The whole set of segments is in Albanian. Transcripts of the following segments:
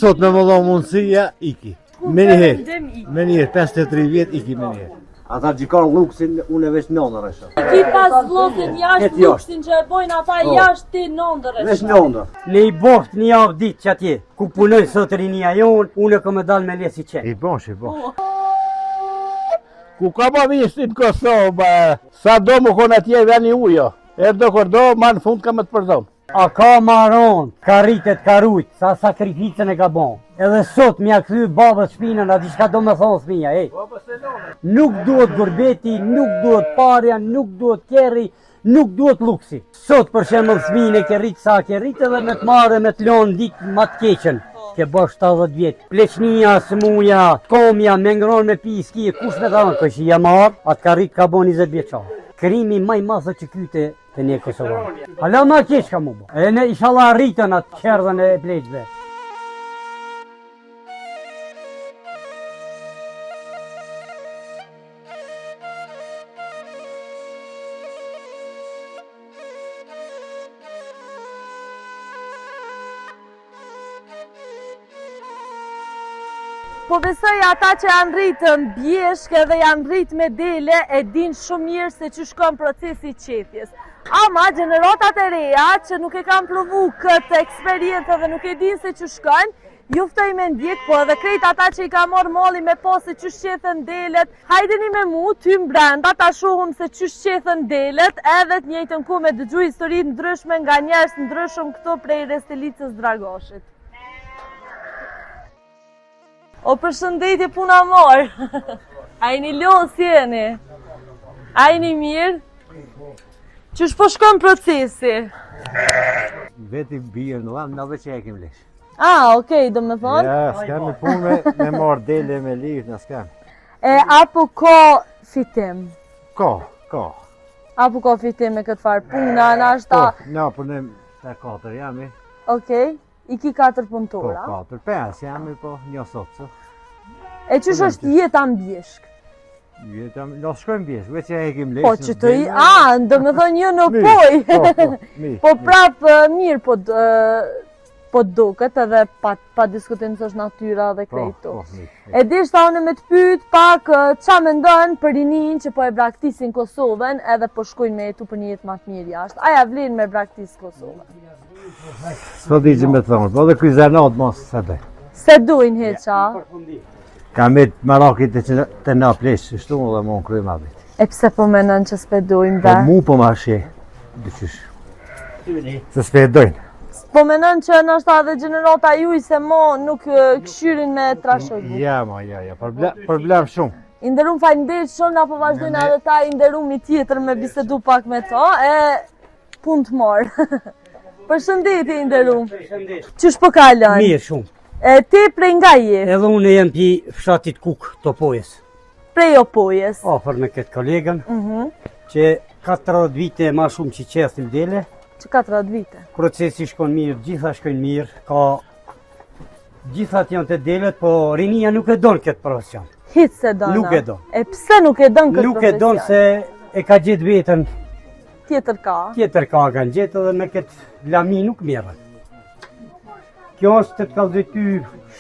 sot me më dha mundësia, iki. Me njëherë, 53 vjet, iki me njëherë. Ata gjikon luksin, unë e veç nëndër e shumë. Ti pas vllosin jashtë luksin që e bojnë ata jashtë ti nëndër e shumë. Veç nëndër. Ne i boft një javë ditë që atje, ku punoj sot rinia jonë, unë e kom e dalë me lesi qenë. I bosh. Ku ka ma vishtin Kosovë, sa do më konë atje veni ujo. E do kërdo, ma në fund ka me të përdojnë. A ka maron, ka rritet, ka rujt, sa sakrificën e ka bon. Edhe sot mja këthy babës shpinën, a di shka do me thonë shpinja, Nuk duhet gurbeti, nuk duhet parja, nuk duhet kerri, nuk duhet luksi. Sot për shembull fëmijën e ke rrit sa ke rrit edhe me të marrë me të lonë ditë ma të keqen. Ke bosh 70 vjetë. Pleqnia, smuja, komja, me ngron me pi, ski, kush me thanë, këshë ja marë, atë ka rrit ka bo 20 vjeçar. Krimi maj masë që kyte të një Kosovanë. Hala ma keq ka mu bo. E ne ishallah rritën atë qerdhen e pleqve. Po besoj ata që janë rritë në bjeshk edhe janë rritë me dele e din shumë mirë se që shkon procesi qetjes. Ama gjenerotat e reja që nuk e kanë provu këtë eksperiencë dhe nuk e din se që shkon, juftoj me ndjek, po edhe krejt ata që i ka morë molli me po se që shqethen delet, hajdeni me mu, ty mbrenda ta shohum se që shqethen delet, edhe të njëjtën ku me dëgju historit ndryshme nga njerës ndryshëm këto prej Restelicës Dragoshit. O përshëndetje puna morë, a i një lonë si jeni, a i një mirë, qësh po shkon procesi? Veti bjerë në amë, në dhe që e kem lesh. Okej, do me thonë? Ja, s'kam me punë me marrë dele me lirë, në s'kam. Apo ka fitim? Ka. Apo ka fitim me këtë farë puna, në ashta? Po, na punem të 4 jam i. Okej. I ki 4 punëtora? Po, 4, 5 jam i, po, një sot së. E qësh është jeta në bjeshk? Jeta, në shkojmë bjeshk, veç e hekim lesh. Po, që të i, do me thonë një në poj. Po prapë mirë, po duket edhe pa diskutim së është natyra dhe krejtu. E dishta unë me të pyt pak qa me ndonë për rinin që po e braktisin Kosovën edhe po shkojnë me jetu për një jetë matë mirë jashtë. Aja vlinë me braktisë Kosovën? S'po di që me të thonë, po dhe kuj zanat mos se dhe. Se dujnë heqa? Ka me të marakit të na pleshë, shtu më dhe më në krymë abit. E pse po menon që s'pe dujnë be? Po mu po ma shë, dyqysh. Se s'pe dojnë. Po menon që nështë edhe gjenerata juj se mo nuk këshyrin me trashëgu? Ja, problem shumë. Inderum faleminderit shumë, na po vazhdojnë edhe ta inderumi tjetër me bisedu pak me to, e pun të morë. Përshëndetje inderum. Qysh po kalon? Mirë shumë. Ti prej nga je? Edhe unë jem pi fshatit Kuk, Topojës. Prej Opojës? Afer me këtë kolegën, që 40 vite ma shumë që qesim dele. Që 40 vite? Procesi shkon mirë, gjitha shkojnë mirë, ka gjithat janë të delet, po rinia nuk e donë këtë profesion. Hitë se donë? Nuk e donë. E pse nuk e donë këtë profesion? Nuk e donë se e ka gjithë vetën. Tjetër ka? Tjetër ka kanë gjithë edhe me këtë lami nuk mirë. Kjo është të të kalzoj ty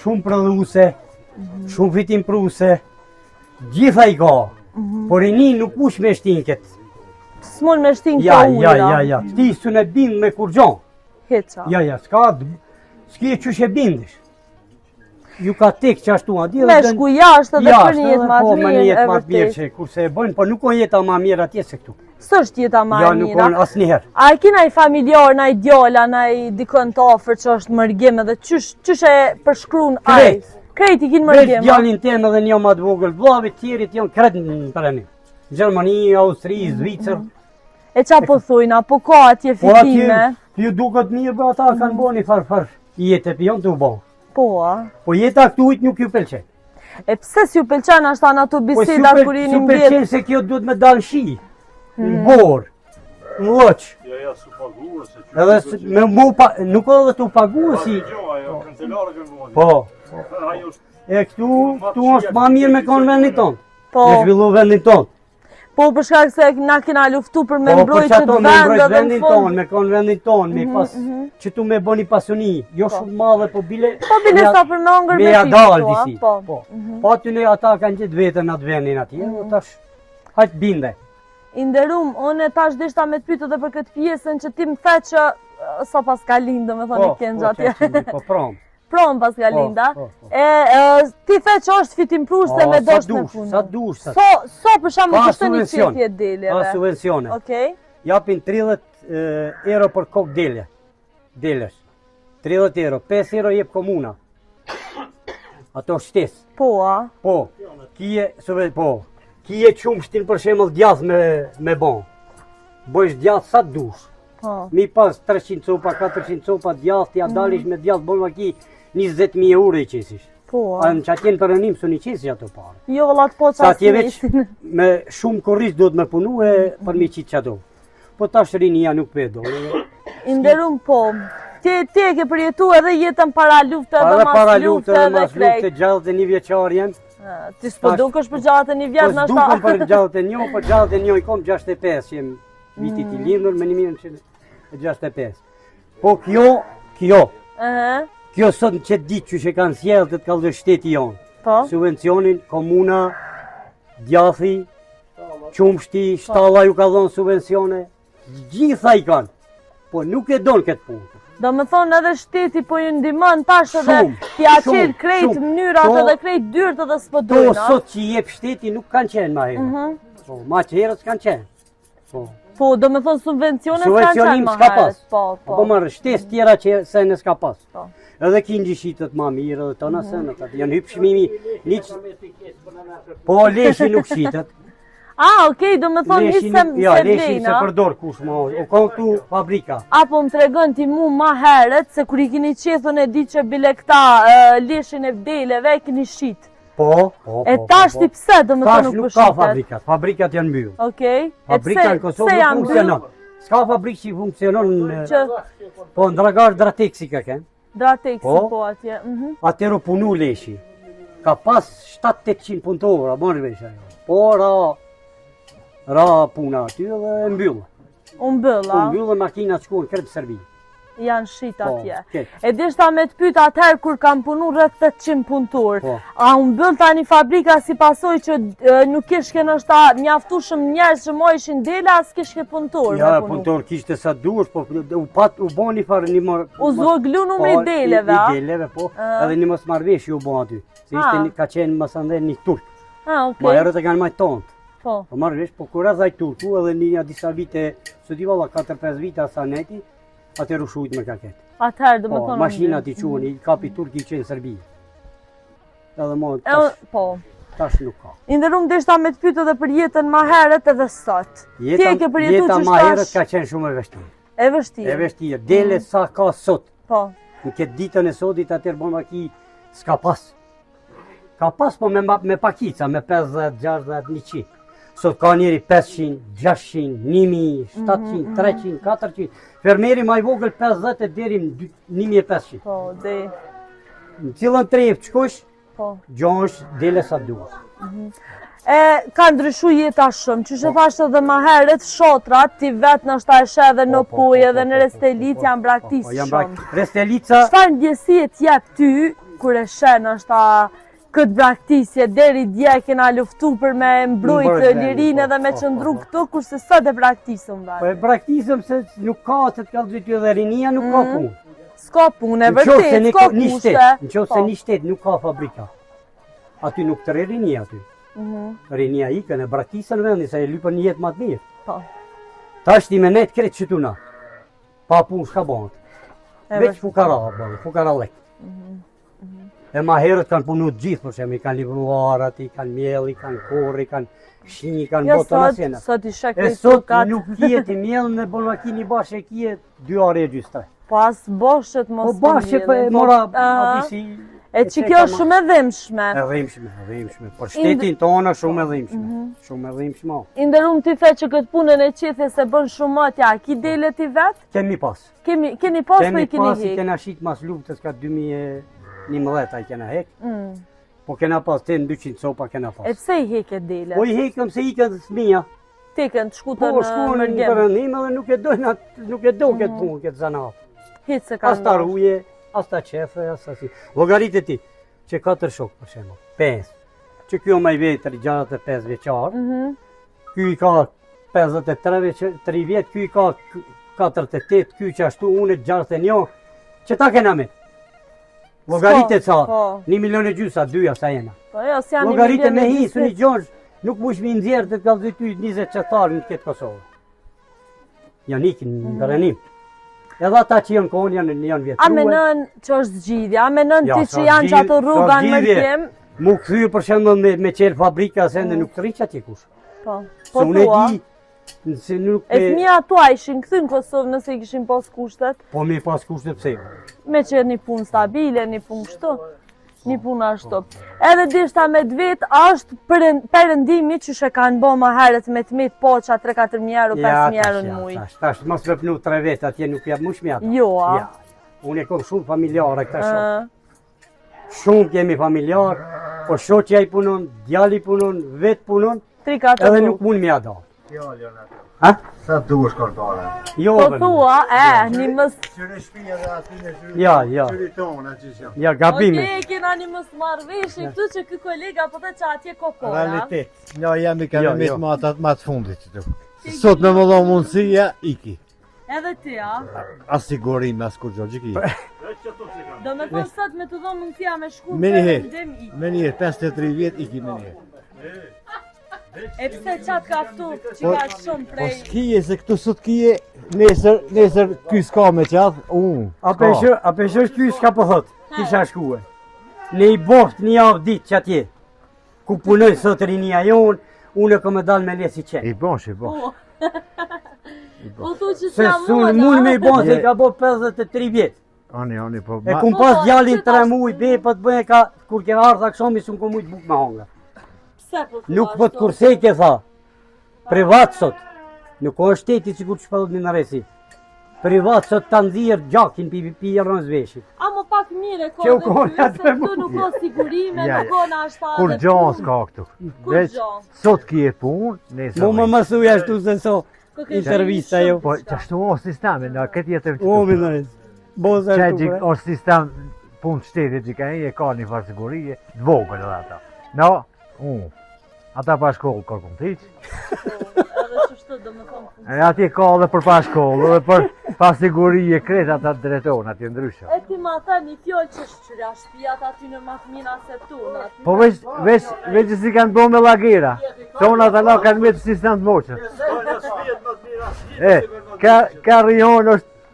shumë prodhuse, shumë fitim pruse, gjitha i ka, por rini nuk ush me shtin këtë. S'mon me shtin ka ujra? Ja, ti së në bind me kur gjon. Heqa? Ja, s'ki e qysh e bindish. Ju ka tek që ashtu adi. Me shku jashtë edhe për një jetë ma të mirë, po, me një jetë ma të mirë që kurse e bëjnë, po nuk o jeta ma mirë atje se këtu. Së është jeta ma mirë? Ja, nuk o asë njëherë. A e kina i familjar, na i djalla, na i dikon të ofër që është mërgjim edhe qysh e përshkrun ajtë? Krejt i kinë mërgjim? Vesh djallin temë edhe një ma të vogël, vlavit tjerit janë kretë në përëni. Gjermani, Austri, Zvicër. E qa po thujna, po ka atje fitime? Po atje duket mirë, bë ata kanë bo një farfar jetë, për janë të u bo. Po, a? Po jeta këtu ujtë nuk ju pëlqen. E pse s'ju pëlqen ashtu ato biseda kur jeni mbledh? Po s'ju pëlqen se kjo duhet me dalë shi, në borë, në loqë. Ja, s'u paguë se që... Edhe me mu nuk edhe t'u paguë si... Po. E këtu është ma mirë me konë vendin tonë. Me zhvillu vendin tonë. Po për shkak se na kena luftu për me Po, për mbrojtje që të ato me vendeve mbrojt në vendin fund. tonë, me konë vendin tonë, me pas që tu me boni pasuni, jo shumë madhe, po bile... Po bile sa për me hongër Me me ja pipi dalë thua, disi. po. Po aty ne ata kanë gjithë vetën atë vendin atje, tash hajtë binde. I nderum, unë tash deshta me të pyet edhe për këtë pjesën që ti më the që sa pas ka lind, domethënë Kenxha atje. Po prom. Prom pas ka linda. po. Ti the që është fitim pruste me dosh me punë. Sa dush, sa. So për shembull Pa kushton një subvencion. qetje deleve. Pa subvencione. Okej. Japin 30 euro për kokë dele. Delesh. 30 euro, 5 euro jep komuna. Ato shtes. Po, a? Po, kije qumshtin për shembull djath me bon. Bojsh djath sa dush. Po. Mi pas 300 copa, 400 copa djath, ja dalish me djath, bojma ki 20.000 euro i qesish. Po, A a? në që atjen për rënim së një qesish ato pare. Jo vëllat po Sa qa atje veç me shumë korrish do të me punu e për mi qitë qato. Po tash rinia nuk pe do. I nderum po. Ti e ke përjetu edhe jetën para lufte edhe Para mas lufte lufte dhe edhe mas lufte krejt. gjallët e një vjeqar jem. Ti s'po dukesh për gjallët e një Po vjet në s'dukem për ashta. gjallët e një, po gjallët e një i kom 65 jem vitit i lindur me 1965. Po kjo sot në qëtë ditë që që kanë sjellë të kallë shteti jonë. Po. Subvencionin, komuna, djathi, qumshti, shtalla ju ka dhonë subvencione, gjitha i kanë, po nuk e donë këtë punë. Do me thonë edhe shteti po ju ndimon tash edhe Shumë, t'ja shumë, qelë krejt shumë. mënyrat Po, edhe krejt dyrt edhe s'po To dojnë, a? sot që i jep shteti nuk kanë qenë ma herët. Po, ma që herët s'kanë qenë. Po, Po, do me thonë subvencione s'kanë subvencionim qenë ma s'ka herët. pas. Po, Po marrë shtes tjera që se në s'ka pas. Po. Edhe kinjë shitët ma mirë edhe tona sënët, atë janë hypë shmimi, po leshi nuk shitët. Okej, do me thonë nisem Ja, se leshi se vlejna. përdor kush ma, o ka këtu fabrika. Apo më tregon ti mu ma herët se kur i kini qethën e di që bile këta leshin e vdeleve e kini shit. Po. E tash ti pse do me thonë Tash nuk po nuk ka shitet? fabrikat, fabrikat janë mbyllë. Okej. E Fabrika në pse Kosovë nuk janë funksionon. mbyllë? S'ka fabrikë që i funksionon, Që po në Dragar Drateksi ka kënë. drateksi Po. po atje. Atero punu leshi. Ka pas 700-800 punëtorë, a mërë vesh ajo. Po ra puna aty dhe e mbyllë. Unë bëlla, Po mbyllë makinat shkuën kretë Serbi. janë shit Po, atje. keq. E deshta me të pyet atëherë kur kam punu rreth 800 punëtor. Po. A unë bëll tani fabrika si pasoj që nuk kishke nështa mjaftushëm njerëz që mojshin dele, as kishke punëtor Ja, me punu. punëtor kishte sa duhesh, po u boni farë një marë... U zvoglunu me deleve, a? I deleve, po. Edhe një mos marrëveshje u bo aty. Se ka qenë mësande një turk. Ma Okej. herët e kanë majtë tontë. Po. Po marrë vesh, po kur azaj turku edhe një disa vite, së di valla 4-5 vite asa neti, atër u shujt me kaket. Atëherë do me Po, thonë. mashinat i quen, i kapi turki i qenë Serbi. Edhe mo, tash, Po. tash nuk ka. I nderum deshta me të pyet edhe për jetën ma herët edhe sot. Ti e ke përjetu Jeta që ma herët shtash ka qenë shumë e vështirë. e vështirë. E vështirë, dele sa ka sot. Po. Në këtë ditën e sotit atër bon maki s'ka pas. Ka pas po me pakica, me 50, 60, 100. Sot ka njeri 500, 600, 1000, 700, 300, 400. Fermeri ma i vogël 50 e deri në 1500. Po, dhe. Në cilën trep qëkosh, Po. gjosh dele sa duhet. Ka ndryshu jeta shumë, që që thashtë edhe ma herët, shotrat, ti vetë në shta e shë edhe në pojë edhe në Restelit janë braktisë shumë. Restelica, Çfarë ndjesie t'jep ty, kur e shë në shta këtë braktisje, deri dje kena luftu për me mbrojtë Mbrojt lirinë po, edhe me po, qëndru po. këtu, kurse sot e braktisëm po vetë. e braktisëm se nuk ka të të kallë ty dhe rinia nuk ka punë. S'ka punë, e Në qoftë se vërtet, një s'ka një kushte. shtet, në qoftë se Po. një shtet nuk ka fabrika. Aty nuk të rinia aty. Rinia ikën e braktisën vendi, se e lypën një jetë ma të mirë. Po. Ta është ti me nejtë kretë që tuna. Pa punë shka bëndë. Veç fukara bëndë, fukara lekë. E ma herët kanë punu të gjithë, për shemë, i kanë libruarat, i kanë mjell, i kanë korë, i kanë shinj, i kanë Jo botën asjena. sot i shek E krejt sot tukat. nuk kjet i mjell në bolmakini bashkë e kjet 2 are e gjystre. Po as boshët mos Po bashkë e përmjellin, mora Aha. abisi. E që kjo është shumë e dhimshme. E dhimbshme. Por shtetin tonë shumë e dhimbshme. Shumë e dhimbshme. I nderum ti the që këtë punën e qethjes se bën shumë matja, ki dele ti vet? Kemi pas. Keni pas po i keni pas i hek? kena shit mas luftës ka 2011 i kena hek. Mm. Po kena pas, ten 200 copa kena pas. E pse i heke dele? Po i hekëm se ikën fëmija. Teken të shkutën Po, shkuën në mërgjem. përëndim edhe nuk e do këtë punë, këtë zanat. Hitë se ka As ta ruje, as ta qefe, as ta si. Llogarit e ti, që 4 shok për shembull, 5. Që kjo më i vetër 65 vjeçar, ky i ka 53 vjet, ky i ka 48, ky që ashtu unë 61, që ta kena me. Llogarit e ca, 1,5 milion gjysa, 2 sa jena. Po jo, si janë Llogarit e me hisu një gjonsh, nuk mush mi nxjerë të kallëzoj ty 20 qëtarë në këtë Kosovë. Janë ikin në përënim. Edhe ata që janë kohën janë vjetruar. A menon që është zgjidhja? A menon ti që janë që ato rruga në mërgjem? Mu këthyë për shembull me qelë fabrika se ndë nuk të rriqa që kush. Po, Se po unë e thua. di, se nuk E fëmija tua ishin këthy në Kosovë nëse i kishin pas kushtet? Po me pas kushtet pse. Me që një punë stabile, një punë kështu, një punë ashtu. Edhe dishta me vetë është perëndimi që shë kanë bo më herët me të mitë poqa 3-4 euro, 5 euro në mujë. Tash mos vëpnu 3 vetë atje nuk jap mush mjata. Jo, a? Ja. Unë e kom shumë familjare këta shumë. Shumë kemi familjar, po shoqja i punon, djali punon, vetë punon, 3-4 edhe nuk mund mja do. Ha? Sa duhesh kortore? Jo, Po thua, një mës... Qyre shpia dhe aty në qyre. Ja. Qyre tonë aty që. Ja, gabime. Oke, kena një mës marrëveshje këtu që kë kolega po të që atje kokora. Realitet. Jo, jam i kanë Jo, me jo. ma të fundit këtu. Sot me më dho mundësia, iki. Edhe ti, a? As sigurim, as kur gjogjë ki. Do me thonë sot me të dho mundësia me shku Me njëherë, përëndim iki. me njëherë, 53 vjet, iki me njëherë. E pse qatë ka ftu që ka shumë Po prej... s'kije, se këtu sot kije, nesër ky s'ka me qath, unë. A peshosh ky s'ka po thot, kisha shkue. Ne i boft një javë ditë që atje, ku punoj sot rinia jonë, unë e kom e dal me lesi qenë. I bosh, i bosh. Po thu që Se s'ja sunë moda, mund me i bon se Je. i ka bo 53 vjetë. Ani, po... E kum pas djalin 3 muj, be po të bëhe ka, kur ke ardha këshomi s'un ko mujt buk me honga. Pse po thua Nuk po të ashtu? kursejke tha, privat sot, nuk o është shteti që kur që pëllot një nëresi. Privat sot të nëzirë gjakin pi jarën zveshit. A më pak mire ko Që u dhe kohën ty, atë se mu. këtu nuk ka sigurime, Ja, nuk ka në ashtë Kur gjon s'ka këtu. Kur Veç, gjon? sot kije punë, nesër. Mu më mësuja ashtu se so, intervista jo. Po, qashtu o sistemi, në këtë jetër O, mi nërës, boza Qaj ashtu që bre. është sistem punë shtetit që ka ka një farë sigurie, të vogël edhe ata. No, ata pa shkollë kërkëm të iqë. Edhe që shtë do më thonë. E atje ka edhe për pa shkollë, edhe për pa sigurie kretë ata drejton, atje ndryshe. E ti ma tha një fjoll që shqyra shpijat aty në Makmina se tu, në aty. Po veç që si kanë bo me lagera, tona ata la kanë me të sistem të moqës.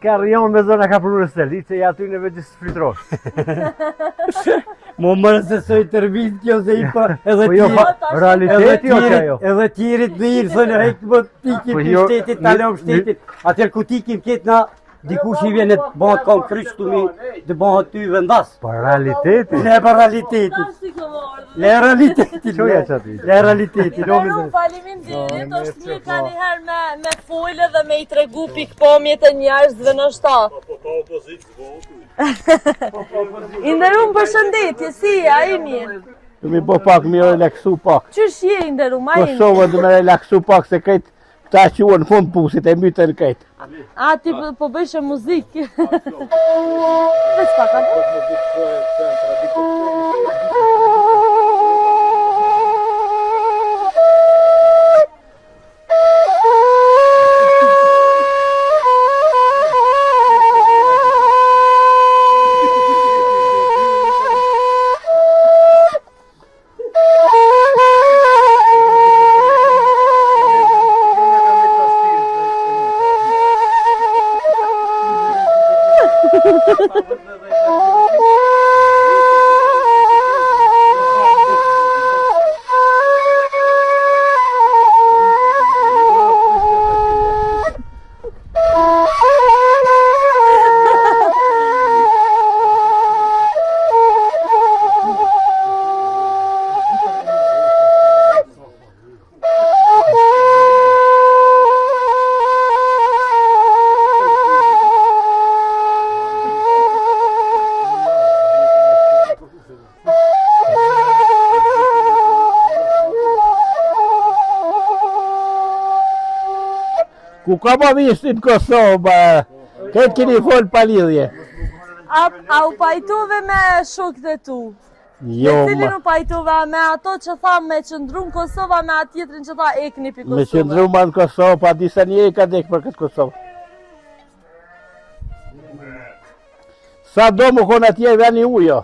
Ka rion me zona ka prurë steli, që i aty në veç që së fritrosh. Mo mërë se so intervjist kjo se i pa edhe Po jo, tjerë. realiteti o që jo. Edhe tjerit në irë, thënë hekë më tikim Po për jo, shtetit, talëm shtetit. Atër ku tikim ketë na, dikush i vjen e të bëhat kam kryshtu mi, të bëhat ty vendas. Po realiteti. Le për realitetit. Ta si këllorë. Le realitetit. Qoja që ati. Le realitetit. Meron faleminderit, është mirë ka njëherë me folë dhe me i tregu pikpamjet e njerëzve në shta. I nderum për shëndetje, si a i mirë? Du mi bo pak, mi relaksu pak. Qysh je i nderum, a i mirë? Kosovën du me relaksu pak se këtë këta që unë fund pusit e mytën këtë. A ti po bëjshë muzikë? Veç pak, a? Ku ka ma vishti në Kosovë, këtë keni folë pa lidhje. A u pajtove me shokët e tu? Jo, Me cilin u pajtove me ato që tha me qëndru në Kosova me atë tjetrin që tha ekni pi Kosova? me qëndru ma në Kosovë, pa disa një e ka dek për këtë Kosovë. Sa do më konë atje veni ujo.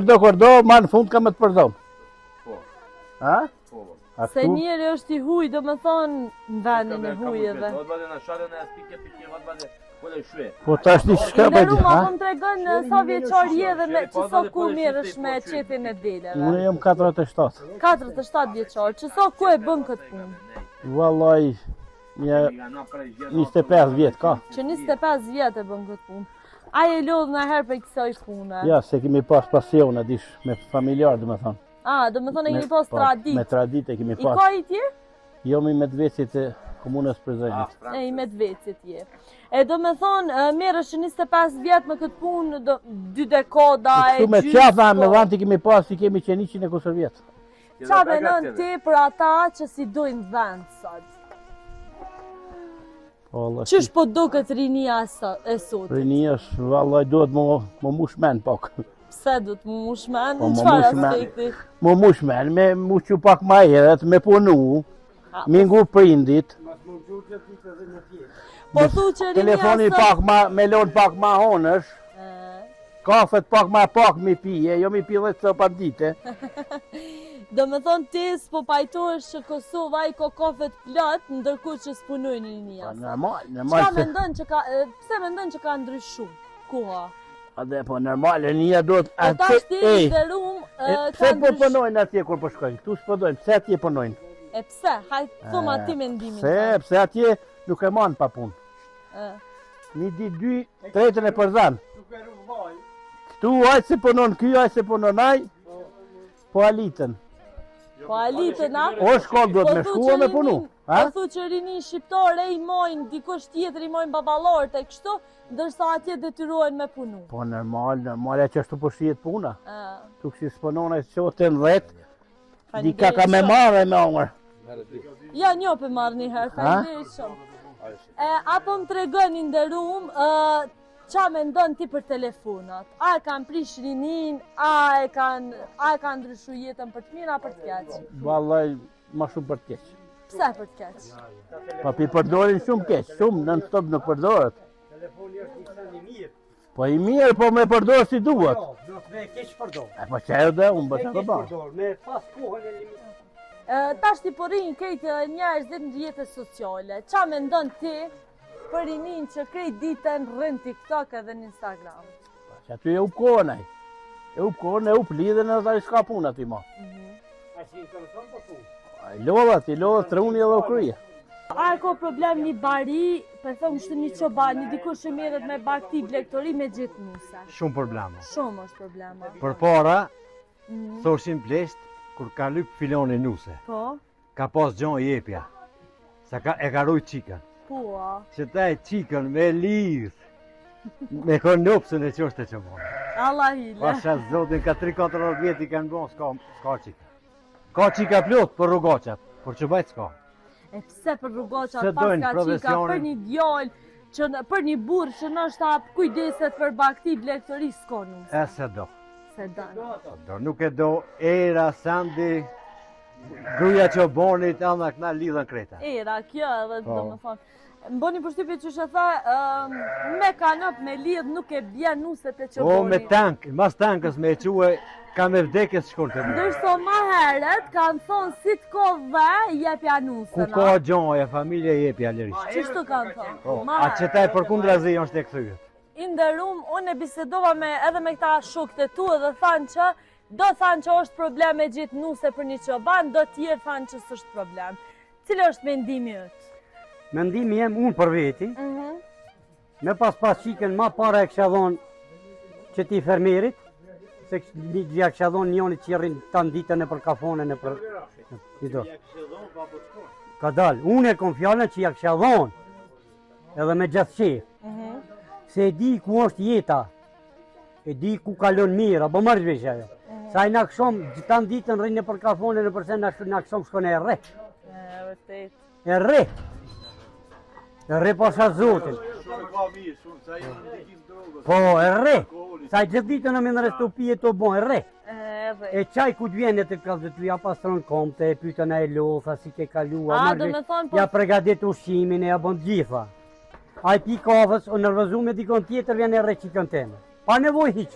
Do kërdo, ma në fund ka me të përzonë. Ha? Se njeri është i huj, do me thonë në vendin e hujeve. Po ta është një shka Në për Ruma, ha? po më tregon sa vjeqar je dhe me që sa ku mirësh me qetin e deleve. Unë jam 47. 47 vjeqar, që sa ku e bën këtë punë? Vallaj, 25 vjetë ka. Që 25 vjetë e bën këtë punë. A e lodhë në herë për kësaj pune? Ja, se kemi pas pasion, dish, me familjar, dhe me thonë. Do me thonë e kemi pas tradit. Me tradit e kemi I pas. ka i tje? Jomi me të vecit e komunës Prezrenit. E i me të vecit je. E do me thonë, merësh 25 vjetë me këtë punë, 2 dekada e Kështu me qafa me vanti kemi pas, si kemi qenë 100 e kusër vjetë. Qa menon ti për ata që si dojnë vend sot? Qysh po do këtë rinia e sot? Rinia është, vallaj, duhet më mushmen pak. Pse du të më mushmen? Po, Në më qëfar mushmen. aspekti? Më mushmen, me muqu pak ma heret, me punu, me ngu prindit. Po thu që rinia Telefoni sot... pak ma, me lon pak ma honësh. Kafet pak ma pak mi pije, jo mi pi 10 copa dite. Do me thonë ti s'po pajtohesh që Kosova i ka kafet plot, ndërkohë që s'punojnë rinia sot. Normal, Qka normal. mendon që ka... Pse mendon që ka ndryshu? Koha? Ade po normal, nia duhet Po tash ti i derum ka pse po ndryshu. punojnë atje kur po shkojnë? Këtu s'punojnë, pse atje punojnë? E pse? Hajtë thoma ti mendimin. Pse atje nuk e manë pa punë. Një ditë 2, tretën e përzan. Këtu ajtë se punon ky, ajtë se punon aj, po alitën. Po alitën a? O shkollë duhet me shkua me punu. Po thu që rinin shqiptare i mojnë, dikush tjetër i mojnë babalorët e kështu, ndërsa atje detyrohen me punu. Po normal, e që ashtu po shihet puna. Tu kësi s'punon e qotën 10, dika ka me marrë e me ongër. Ja njo për marrë një herë, faleminderit shumë. Apo më tregoni nderuam, qa me ndonë ti për telefonat? A e kanë prish rinin, a e kanë ndryshu jetën për të mirë, a për të keq? Vallaj, ma shumë për të keq. Pse për të keq? Pa pi përdorin shumë keq, shumë non stop nuk përdoret. Po i mirë, po me përdorë si duhet. Nuk me keq përdor. Po që e dhe, unë bëtë të ba. Me pas kohën e limitë. Tash ti po rinjë krejtë njerëzit në rrjetet sociale. Qa me ndonë ti për rinin që krejt ditën rrën TikTok edhe në Instagram? Që aty e up kohën aj. E up kohën, e up lidhen edhe s'ka punë aty ma. A si në të mëson për punë? I lodhat truni edhe u kryje. A e ko problem një bari, për thëmë shtë një qoban, një dikush që merret me bakti blektori me gjithë nuse? Shumë probleme. Shumë është problema. Për para, thoshin plesht, kur ka lyp filoni nuse, Po? ka pas gjon jepja. Sa e ka rujt qikën. Po, Që taj qikën me lidh, me konopsën e qoshte që bon. Allah hile. Pasha zotin ka 3-4 vjeti kanë bon, s'ka qika. Ka qika plot për rrugoqat, për që bajt s'ka. E pse për rrugoqat Se pas dojnë ka qika, profesionin. për një djallë, për një burë që nështë kujdeset për bakti blektori s'ka nuse. E se do. Se danë. Nuk e do era, sandi, gruja që bonit, anda këna lidhen kreta. Era, kjo edhe do më thonë. Më boni përshtypje që shë tha, me kanop, me lidh, nuk e bjen nuset e që O, boni. me tank, mas tankës me e quë, ka me vdekes shkollë të më. Ndërso ma herët kanë thonë si të ko dhe jepja nusën. Ku ka gjoja, familje jepja lërisht. Qështu kanë thonë? Ma A që taj për kundra zi është e këthyët. Inderum, unë e bisedova edhe me këta shokët e tu dhe thanë që do thanë që është problem me gjithë nuse për një qoban, do tjerë thanë që s'është problem. Cilë është mendimi jëtë? Mendimi jem unë për veti, me pas qikën ma para e kësha dhonë që ti fermerit, se ja kësha dhonë njonit që rrinë tanë ditën e për kafonën e për... Ka dalë, unë e kom fjallën që ja kësha dhonë, edhe me gjithë qefë. Se e di ku është jeta, e di ku kalon mirë, apo marrë zhvesh ajo. Sa i na këshom, gjithan ditën rrinë për kafonën e përse na këshom shkone e rre. Vërtet. E rre. E rre pasha zotin. Shumë ka mirë, shumë sa i ndikim drogës. Po, e rre. Sa i gjithë ditën në minë restopije të bon, e rre. E qaj ku t'vjene të kallë të ja pastron komte, e pytën e lofa, si ke kalua, ja pregadit ushqimin e ja bon gjitha. A i pi kafës, o nërvëzu me dikon tjetër, vjen e rre qikën teme. Pa nevoj hiq.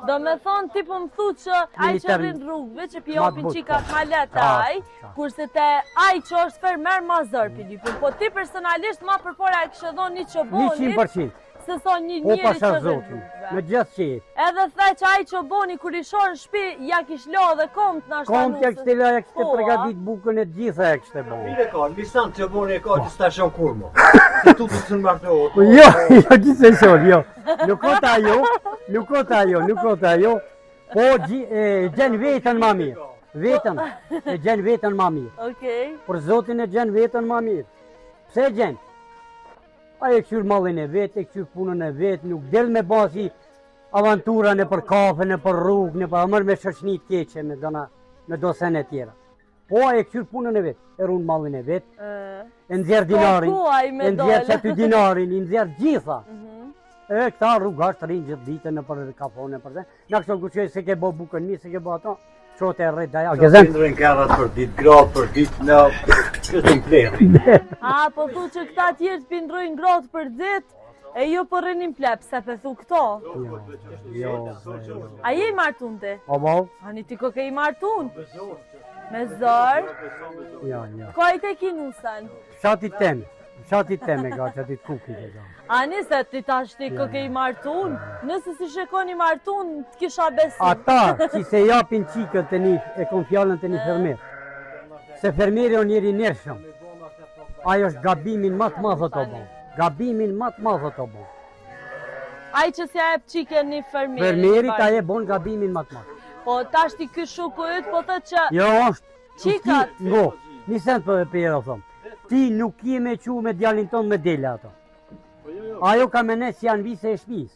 Do me thonë, ti po më thu që aj që rrinë rrugëve, që pjopin qikat ma letaj, kurse te aj që është fermer ma zërpi lypin, po ti personalisht ma përpora e kështë dhonë një që bonit, 100%. se thonë një Po njëri që pasha rrinë zotin, rrugëve. me gjithë qejt. Edhe the që aj që boni kur i shorë në shpi, ja kish lo dhe komt në ashtë Kom t'ja kështë la, ja kështë pregadit bukën e gjitha e kështë bon. Mire ka, lisan që boni e ka që stashon kurmo. Se tu të së martohet. Jo, gjithë e shon, jo. Nuk ota ajo, nuk ota ajo, nuk ota ajo. Po gjen vetën ma mirë. Vetën, e gjen vetën ma mirë. Okej. Për zotin e gjen vetën ma mirë. Pse gjen? A e këshur mallin e vetë, e këshur punën e vetë, nuk del me basi avanturën e për kafe, në për rrugë, në për amër me shoqnit keqe, me dosen e tjera. Po a e këshur punën e vetë, e runë mallin e vetë, e nxjerë dinarin, e nxjerë që aty dinarin, e nxjerë gjitha. E këta rrugasht rinë gjithë ditën në për kafone, për dhe. Në kështë kuqoj se ke bo bukën mi, se ke bo ato, qote e rrejt daja. Qëndrën kërrat për ditë, gratë për ditë, në kështë në plerë. A, po thu që këta tjerë të pindrojnë grotë për ditë, e jo për rënin plep, se për thu këto. Jo. A je i martun ti? O bo? Ani ti ko ke i martun? Me zërë? Ja. Ko i te kinusen? Shatit teme ga, qatit kukit e ga. Ani se ti tash ti ko ke i martun? Nëse si shekon i martun, të kisha besim. Ata që se japin qikët të një, e kon fjallën të një fermer. Se fermeri o njeri nërshëm. Ajo është gabimin matë madhë të bon. Gabimin matë madhë të bon. Ai që si a e qike një fermeri. Fermerit a e bon gabimin matë madhë. Po tash ti ky shuku yt po thot që Jo është. Qikat. Ngo, një sent për e thëmë. Ti nuk je me qu me djalin ton me dele ato. Ajo ka me ne si janë vise e shpis.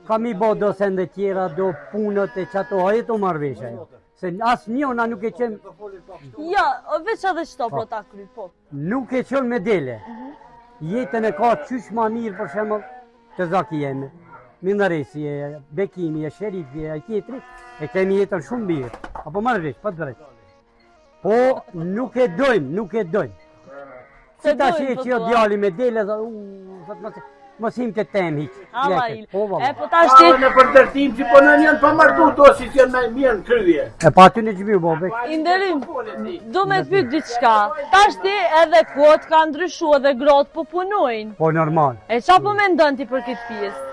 Ka mi bo do sende tjera, do punët e qato, ajo të marrvesh ajo. Se asë njona nuk e qenë... Jo, veç edhe qëto pro ta kry, po. Nuk e qenë me dele. Jetën e ka qysh ma mirë për shemëll të zaki jeme. Mindaresi, Bekimi, Sherifi, tjetri, e kemi jetën shumë mirë. Apo marrvesh, pa të drejtë. Po nuk e dojmë. Si ta shi që jo djali me dele, mos him të tem hiq. E po tash ti... Në përdërtim që po në njën pa martu to si që në mirë në kryje. E pa ty në gjmiu, Bobek. Inderim, du me të pyt diçka. Tash ti edhe kot ka ndryshu edhe grot po punojnë. Po normal. E qa po me ndonë ti për këtë pjesë?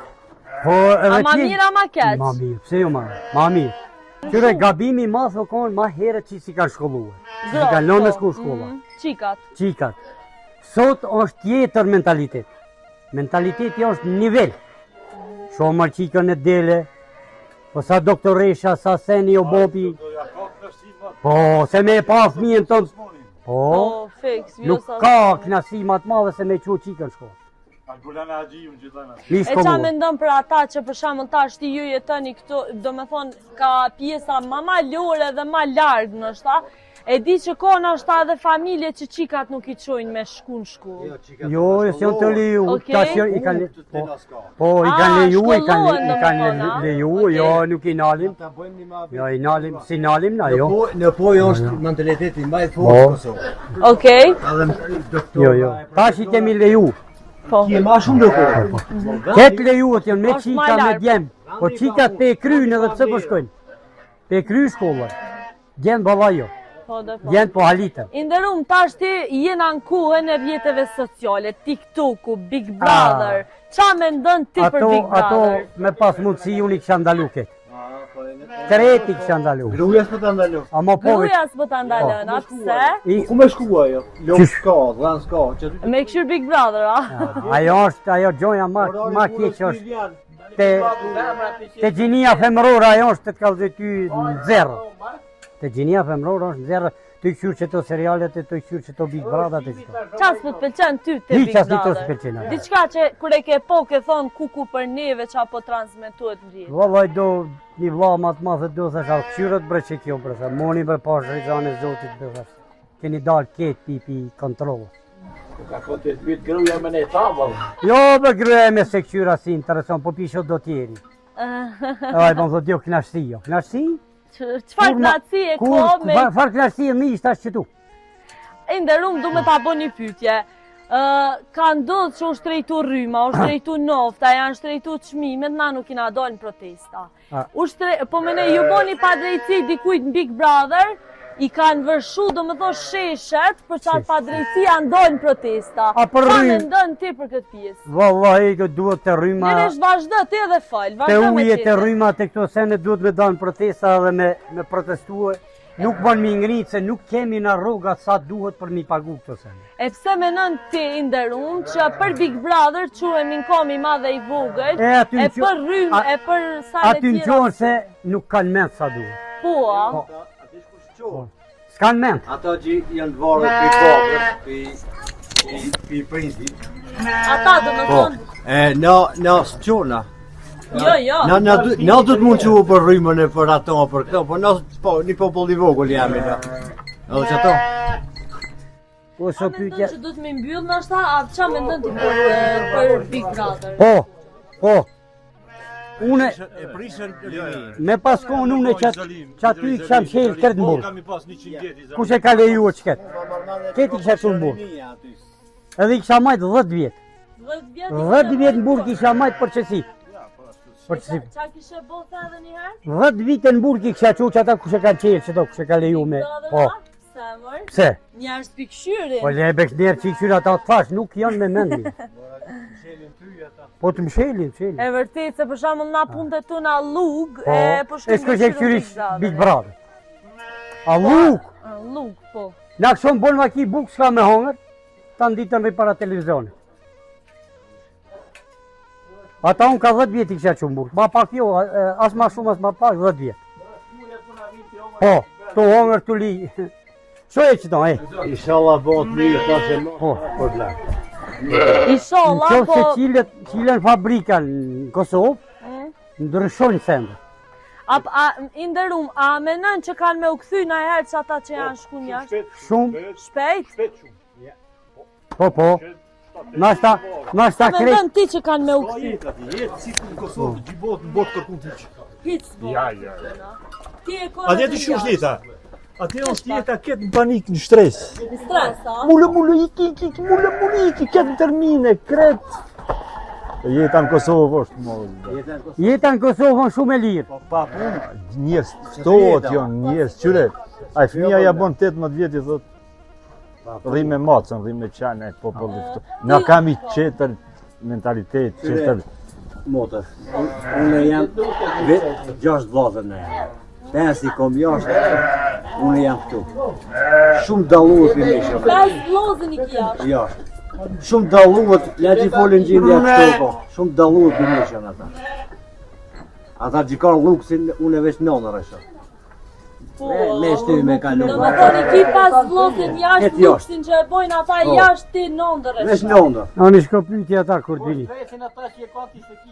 Po edhe A ma mirë a ma keq? Ma mirë, pse jo ma mirë. Qyre gabimi ma thokon ma herët që si ka shkolluar. Si ka lonë në shkolla. Qikat. Sot është tjetër mentalitet. Mentaliteti është nivel. Shomar qikën e dele, po sa doktoresha, sa seni o bopi. Po, se me e pa fëmijën tonë. Po, nuk ka knasi matë madhe se me qo qikën shkollë. E qa me ndonë për ata që për shamën tash ti ju jetëni këtu, do me thonë ka pjesa ma malore dhe ma largë nështë, e di që kona është edhe familje që qikat nuk i qojnë me shku në shkullë. Jo, si janë të leju, i kanë leju, jo, nuk i nalim. Jo, i nalim, si nalim na, jo. Në pojë është mentaliteti mbaj fort Kosovë. Okej. Jo, tash i kemi leju. Kje ma shumë do kohë. Ketë lejuat janë me qika, me djemë. Po qikat pe krynë edhe pse po shkojnë. Pe krynë shkollë. Djenë baba jo. Djenë po halitën. Inderum, tash ti jena në kuhën e rjetëve sociale, TikToku, Big Brother. Qa me ndën ti për Big Brother? Ato me pas mundësi unë i kësha ndalu këtë. Kreti kësha ndalu. Gruja s'po të ndalu. Gruja s'po të ndalën, a pëse? Ku me shkua jo? Lok s'ka, dhan s'ka. Me këshur Big Brother, a? Ajo gjoja ma keqë është. Te gjinia femërora ajo është të të kalëzë ty në zerë. Te gjinia femërora është në zerë. Të i këshur që të serialet, të i këshur që të Big Brother, të qëto. Qas për të pëlqen ty të Big Brother? Diçka që kure ke po ke thonë kuku për neve qa po transmituet në rjetë? Vallaj do një vla matë madhe do dhe shalë këshyrët bre që kjo bre, moni bre pash rejzane zotit bre, keni dalë ketë pipi kontrolës. Ka thonë të pyet gruaja me ne tavë. Jo, bë gruaja me se këqyra si intereson, po pisho do tjeri. Ai bon thot jo knashti jo. Knashti? Çfarë knaqësi e ka me... Çfarë knashti e mi tash që tu? E nderuam du me ta bë një pyetje. Ka ndodhur që u shtrejtu rryma, u shtrejtu nofta, janë shtrejtu çmimet, na nuk kina dalë në protesta. Po me ne ju boni pa drejtësi dikujt në Big Brother, i kanë vërshu do më thosh sheshet për qatë pa drejtësi janë dalë në protesta. Ka mendon ti për këtë pjesë? Vallahi që duhet të rryma. Ne nesh vazhdo ti edhe fal, Te uje të rryma të këto sene duhet me dalë në protesta dhe me protestue. Nuk bën mi ngritë se nuk kemi në rruga sa duhet për mi pagu këto sene. E pse menon ti nderuam që për Big Brother quhemi në kom i madh dhe i vogël, e për rrymë, e për sa të tjera. Aty në qonë se nuk kanë mend sa duhet. Po, s'kanë mend. Ata që janë të varur për babës, për prinsit. Ata do më thonë... Na s'qona. Jo. Na do të mund që u për rrymën e për ato, për këto, po një popull i vogël jam na. Edhe që ato. Ose pyetja që do të më mbyll ndoshta, a ç'a mendon ti për Big Brother? Po. Unë e prishën me paskon unë që aty kisha mshel këtë në burg. Kam i pas 100 vjet. Kush e ka lejuar çket? Këti kisha çu në burg. Edhe kisha majt 10 vjet. 10 vjet në burg kisha majt për çesi. Qa kishe bota edhe njëherë? 10 vite në burg i kisha qu që ata kush e ka qelë që do kush e ka leju me. Po. Pse? Njerëz pikëshyrin. Po le bek njerë që i këshyri ata të fash, nuk janë me mendi. Po të mshelin. E vërtet, se për shembull na punët e tona lug, po shkojmë. E s'ko që e këshyri Big Brother. A lug? Lug, po. Na këshon bon ma ki buk s'ka me hongër, ta nditën rri para televizionit. Ata unë ka 10 vjet i kisha që mburg, ma pak jo, as ma shumë as ma pak 10 vjet. Po, të hongër të li. Qo e që ta, Inshallah bëhet mirë, ta që më problem. Inshallah, po... Në qofë se qilen fabrika në Kosovë, ndryshojnë sende. Inderum, a menon që kanë me u kthy na herë që ata që janë shku jashtë? Shumë. Shpejt? Po. Nashta krejt... Mendon ti që kanë me u kthy? Jetë si në Kosovë, gjibot në botë kërkun të që. Hitë A dhe të shush jeta? Ate është jeta ketë në panik, në shtres. Në stres, a? Mulle iki, ketë në termine, kretë. Jeta në Kosovë është më... Jeta në Kosovë është shumë e lirë. Pa punë, njës ftohet janë, njës qyre. A i fëmija ja bon 18 vjeti, thot, rri me macën, rri me qanë, e populli ftohet. Na kam i qeter mentalitet, qeter... Motër, unë jam 6 vllazër në jam. 5 i kom jashtë, unë jam këtu. Shumë dalluhet për mishë. 5 vllazën i ki jashtë. Shumë dalluhet, le që folin gjindja këtu po. Shumë dalluhet për mishën ata. Ata që kanë luksin, unë e veç 9 rëshë. Me shty me kalu. Do më thoni ki 5 vllazën jashtë luksin që e bojnë ata jashtë ti 9 rëshë. Veç 9. Ani shko pyetja ata kur dini.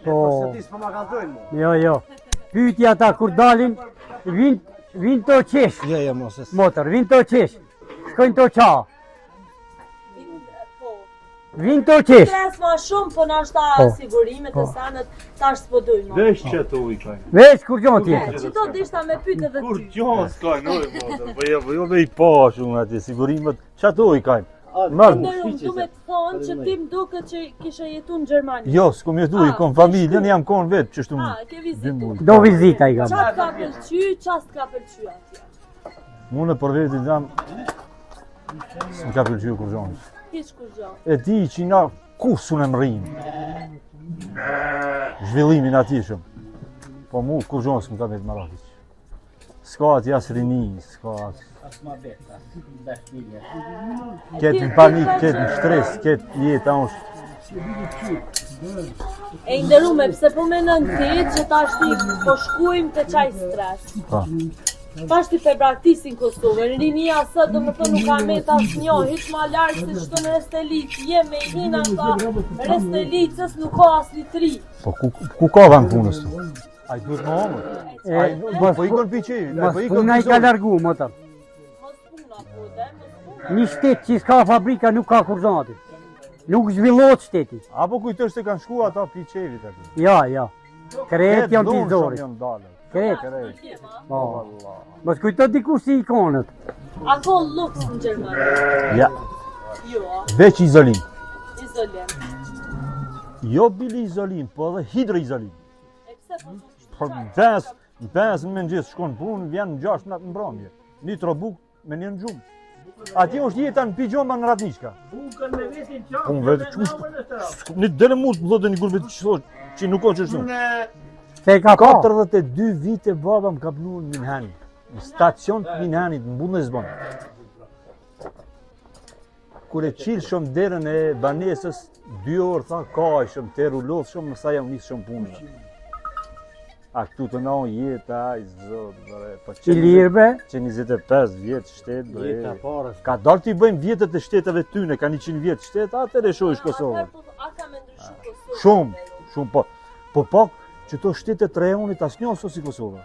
Po se ti s'po ma ka thënë mu. Jo. Pyetja ata kur dalin, vin të qesh. Jo, mos. Motor, vin të qesh. Shkojnë të qa. Vin të qesh. Stres ma shumë, po nashta sigurimet e sanët tash s'po dojnë. Vesh që të ujkaj. Vesh kur gjonë tjetër. Qito dishta me pyte dhe ty. Kur gjonë s'kaj, po jo me i pa shumë ati, sigurimet, që të ujkaj. Ndërëm, du me të thonë që ti më duke që kishe jetu në Gjermani. Jo, s'kom jetu, i kom familjen, jam kon vetë, që shtu më. Ke vizitu. Do vizita i kam. Qa t'ka pëlqy, qa s'ka pëlqy atje? Mune për vetë i jam, s'm ka pëlqy kur gjonë. Hiç kur gjonë. E di që na kusun e më rrimë. Zhvillimin atishëm. Po mu kur gjonë s'm ka vetë më rakiq. S'ka ati as rini, s'ka as... Ketë në panik, ketë në shtres, ketë jetë është... E nderume, pse po menën ti që ta shti po shkujmë të qaj stres. Tash ti pe braktisin Kosovë, rinia së do më të nuk ka me të asë njo, hiq ma larkë se qëto në Restelic, je me i hina ta Restelicës nuk ka asë një tri. Po ku ka vanë punës të? A i duhet më omër? Po i kon piqe, Puna i ka largu, motor. Mos puna, po dhe, mos puna. Një shtet që s'ka fabrika nuk ka kurzon aty. Nuk zhvillohet shteti. Apo kujtosh se kanë shku ata piçevit aty. Ja. Kret janë t'i zorit. Janë dalë. Kret. Po. Mos kujto dikush si ikonët. A ko luks në Gjermani? Ja, Jo, veç izolim. izolim. Jo bili izolim, po edhe hidroizolim. E pse po? Por në 5 më gjithë shkon punë, vjen në 6 natë mbrëmje. Një trobuk me një gjumë. Atje është jeta në pijama në Radnička. Bukën me vetin qafë. Unë vetë qush. Një dele mund të vëllë një gurbe të qësoj, që nuk o që shumë. Se ka pa. 42 vite baba më ka punu në Minhani. Në stacion të Minhanit, në Bundesbank. Kure qilë shumë derën e banesës, 2 orë tha ka e shumë, te rulloth shumë, mësa jam njësë shumë punë. A këtu të nao jetë, a i zotë, I lirë be. që 25 vjetë shtetë, Jeta bre. parës. Ka dalë t'i bëjmë vjetët e shteteve tyne, ka 100 vjetë shtetë, atër e shojsh Kosovën. A ka me ndryshu Kosovë? Shumë po. Po pak, që to shtetet të rejonit asë një aso si Kosova.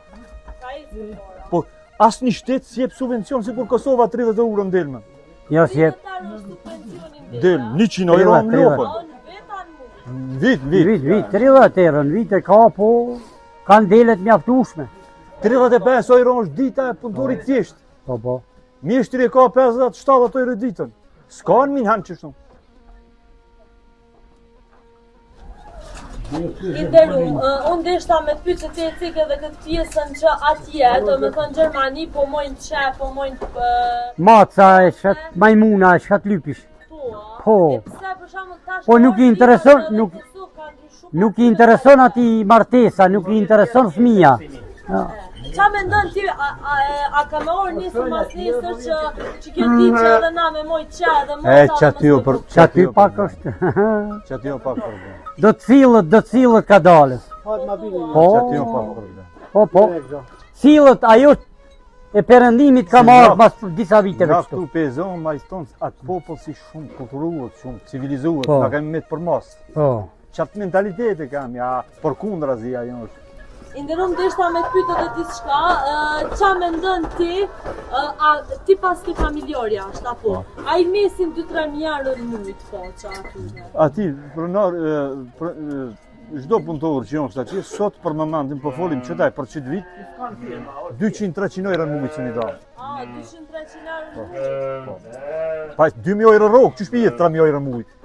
Ka i zë Po, asë një shtetë si jep subvencion, si kur Kosova 30 euro në delme. Jo si jep. Del, 100 euro në lopën. Vit. 30 euro në vit e ka, po kanë delet mjaftueshme. 35 euro është dita e punëtorit thjesht. Po. Mjeshtri e ka 50-70 euro ditën. S'ka në Minhan që shumë. Inderu, unë deshta me të pyqë të e cikë edhe këtë pjesën që atje, do me thënë Gjermani, po mojnë qep, po mojnë Maca e shat majmuna e shat lypish. Po. E pse për shembull tash Po nuk i intereson, nuk i intereson ati martesa, nuk i intereson fëmia. Qa me ndën ti, a ka me orë njësë mas njësër që kjo ti që edhe na me moj qe edhe moca Që aty pak është. Që aty o pak përbën. Do të cilët ka dalës. Po. Që aty o pak përbën. Po. Cilët ajo e perëndimit ka marrë pas disa viteve Na kështu. këtu pe zonë, ma i stonë atë popull si shumë kulturuat, shumë civilizuat, Po. na kemi me të përmas. Po. Qatë mentalitete kam, ja, për kundra zi ajo është. Inderum deshta me të pytë edhe diçka, qa me ndën ti, ti pas të familjarja është, apo? A i mesin 2-3 mjarë në mujtë, po, që atyre? Ati, pronar, çdo punëtor që jonë atje, sot për momentin po folim qëtaj për qëtë vit, 200-300 euro në mujtë që një dalë. 200-300 euro në mujtë? Pa 2.000 euro rogë, që shpijet 3.000 euro në mujtë?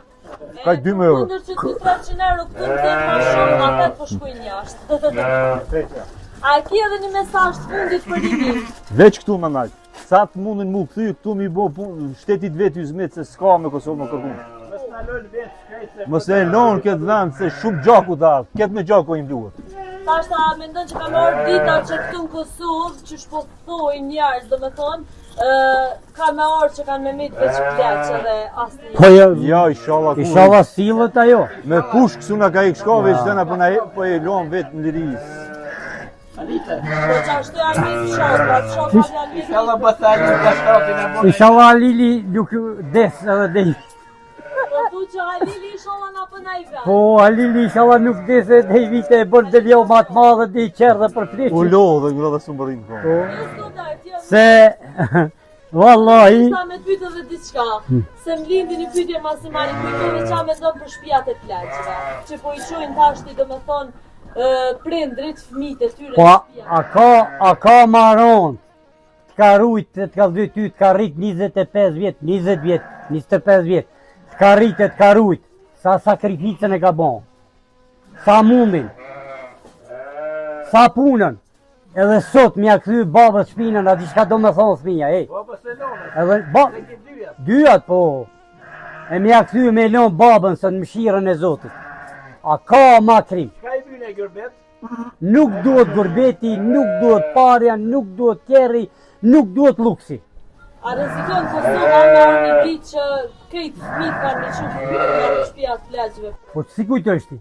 Ka 2.000 euro. Kundër që 200-300 euro këtu në të ma shumë, atë po shkojnë jashtë. A ki edhe një mesazh të fundit për rinim? Veç këtu më najtë. Sa të mundin mu këthy, këtu mi bo shtetit vetë ju zmetë se s'ka me Kosovë më kërkun. Mos e lonë këtë vend se shumë gjaku ta, këtë me gjaku i mduhet. Ta është ta me ndonë që ka marrë dita që këtu në Kosovë, që shpothoj njerës, do me thonë, ka me orë që kanë me mitë veç pleqë dhe asë një. Po Ja, inshallah kur. inshallah sillet ajo. Me push kësu nga ka i këshka veç të na po e lonë vetë në liris. Po që ashtu janë mitë shokat, shokat janë mitë. Inshallah basali ka shtapin e bon. Inshallah Lili nuk des edhe dej. Po tu që Halili inshallah na pëna i venë. Po Lili inshallah nuk des edhe dej vite e bën deljo më të madhe dhe i qerë dhe për U fleqë. lo dhe ngra dhe së më rrinë ko. Se wallahi Sa me të pytë dhe diçka, se më lindi një pytje masimali kujtove qa me ndonë për shpijat e pleqëve, që po i qojnë tashti do me thonë prindrit, fëmijët e tyre po shpijat. a ka maron të ka rujt, të ka dhë ty, të ka rrit 25 vjet, 20 vjet, 25 vjet, të ka rrit e të ka rujt, sa sakrificën e ka bon, sa mundin, sa punën, edhe sot m'ja kthy babës shpinën, ati shka do me thonë fëmija, ej. Edhe, dyat po, e m'ja kthy me lon babën së në mëshirën e Zotit. A ka ma krim? Ka i vynë e gërbet? Nuk duhet gurbeti, nuk duhet parja, nuk duhet kerri, nuk duhet luksi. A rezikon Kosova me orë një ditë që krejtë fëmijët kanë me qufë në shpijat pleqëve. Po si kujtësh ti?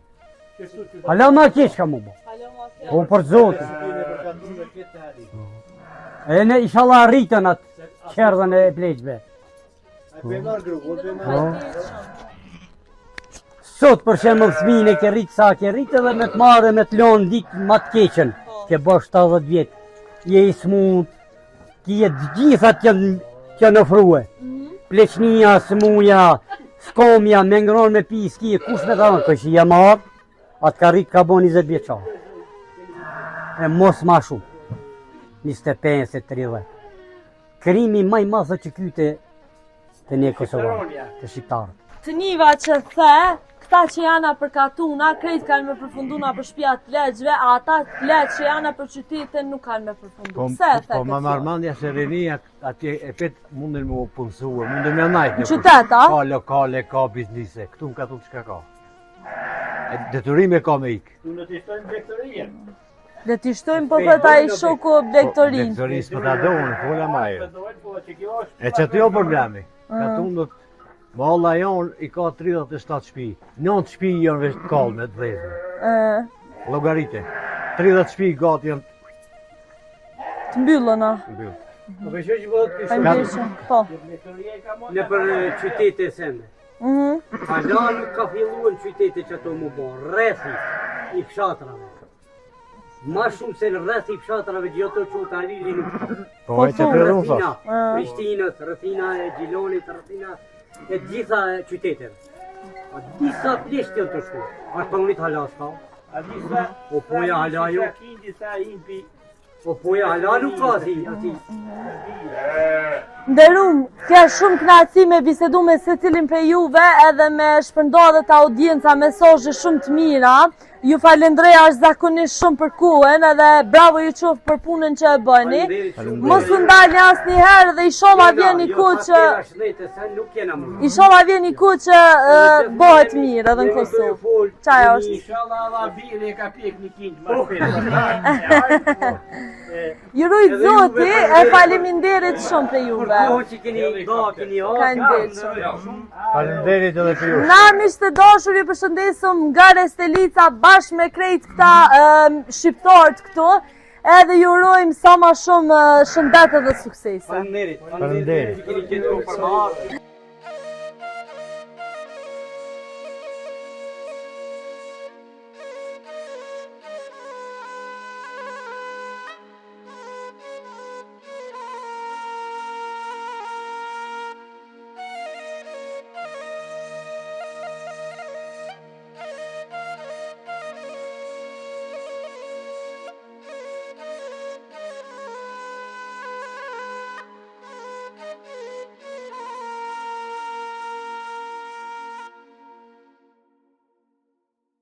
Hala ma kesh ka mu bo. Halo ma kjo. Po për Zotin. E ne inshallah arritën atë qerdhën e pleqve. Sot për shembull fëmijën e ke rrit sa ke rrit edhe me të marrë me të lonë ditë më të keqen. Ke bosh 70 vjet. Je i smut. Ki jetë gjithat që në ofrue. pleqnia, smuja, skomja, me ngron me pi, ski, kush me thënë, këshia marë, atë karrit ka bo 20 vjeçar. E mos ma shumë, 25-30. Krimi maj madhë që kyte të ne Kosovarë, të shqiptarët. Të njiva që the, këta që janë për katuna, krejt kanë me përfunduna për shtëpiat pleqve, a ata pleq që janë për qytetin nuk kanë me përfundu. Pse e the Po ma marmandja se rinia atje e pet mundin mu punësue, mundin me najtë. Në qytet, a? Ka lokale, ka biznise, këtu në katu çka ka. Detyrime ka me ikë. Unë të shtojmë vektorien. Dhe t'i shtojmë po thët ai shoku Blektorin. Lektoris për ta donë, fola maje. E që të jo problemi. Katu në Malla jonë i ka 37 shtëpi, 9 shtëpi janë veç të kalme të vëzme. Logarite. 30 shtëpi gati janë Të mbyllën, a? mbyllë. Po që që bëhet Pa ndryshë, po. në për qytete sende. Hala nuk ka filluar në qytete që ato mu bo, rrethi i fshatrave. Ma shumë se në rrethi i fshatrave gjithë që të alili nuk ka. Po e që të rrëdhën Rrethina, thos. Prishtinës, rrethina e Gjilonit, rrethina e gjitha qyteteve. A disa pleshtë janë të shku. Artonit hala s'ka. O poja hala jo. O poja hala nuk ka ati. Nderum, ka shumë kënaqësi me bisedu me secilin prej juve edhe me shpërndarë të audienca mesazhe shumë të mira. Ju falendrej zakonisht shumë për kohën edhe bravo ju qoftë për punën që e bëni. Mos u ndalni asnjëherë dhe inshallah vjen një kohë që inshallah vjen një kohë që bëhet mirë edhe në Kosovë. Çaja është. Inshallah Allah bile ka pjek një kinç më Ju rujt Zoti e faleminderit shumë për juve. që keni do, Ka ndequr. Faleminderit edhe për ju. Na miq të dashur, ju përshëndesëm nga Restelica bashkë me krejt këta shqiptarët këtu, edhe ju urojmë sa më shumë shëndet dhe suksese. Faleminderit. Faleminderit. Që keni qenë për marrë.